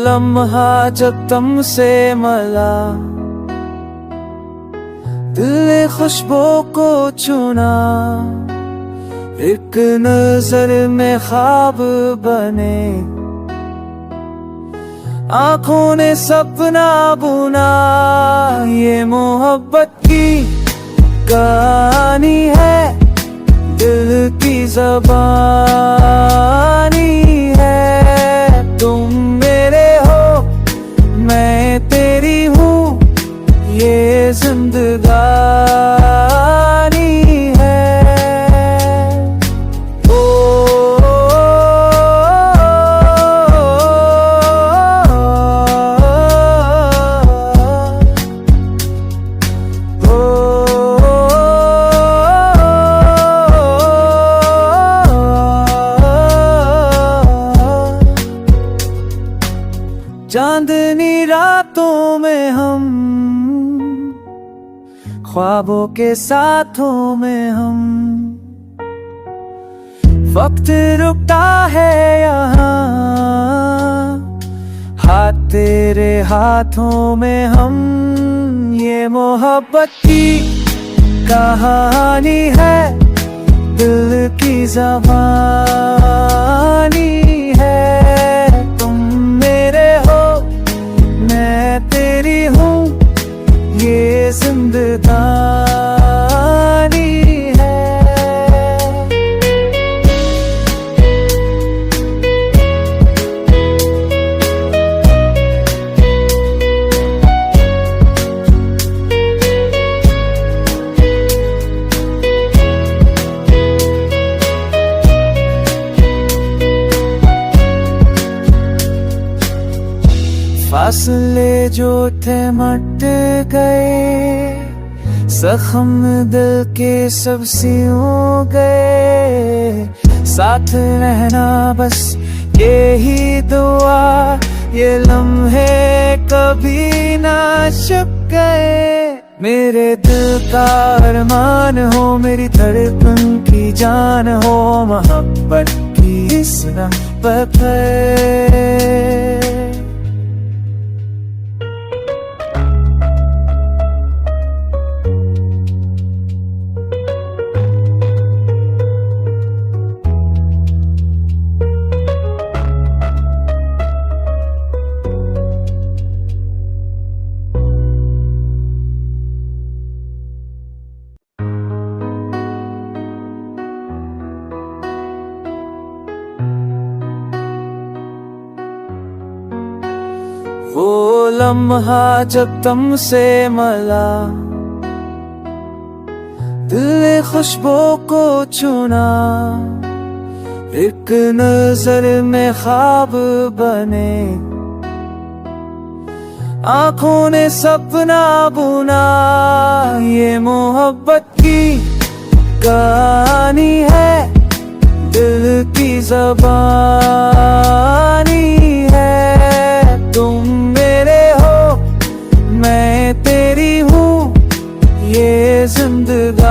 लम्हा जब तुमसे मिला, दिल ने खुशबू को चुना, एक नजर में ख्वाब बने, आंखों ने सपना बुना। ये मोहब्बत की कहानी है, दिल की ज़बानी है। तुम मेरे हो, मैं तेरी हूँ, ये जिंदगानी है। ओ, चांदनी रातों में हम, ख्वाबों के साथों में हम, वक्त रुकता है यहाँ, हाथ तेरे हाथों में हम। ये मोहब्बत की कहानी है, दिल की ज़बानी है। तुम मेरे हो, मैं तेरी हूँ, ये जिंदगानी है। फासले जो थे मट गए, जख्म दिल के सब सियों गए। साथ रहना बस यही दुआ, ये लम्हे कभी ना छुप गए। मेरे दिल का अरमान हो, मेरी धड़कन की जान हो, मोहब्बत की इस राह पर। वो लम्हा जब तुमसे मिला, दिल ने खुशबू को चुना, एक नजर में ख्वाब बने, आंखों ने सपना बुना। ये मोहब्बत की कहानी है, दिल की ज़बानी है। तुम मेरे हो, मैं तेरी हूँ, ये जिंदगानी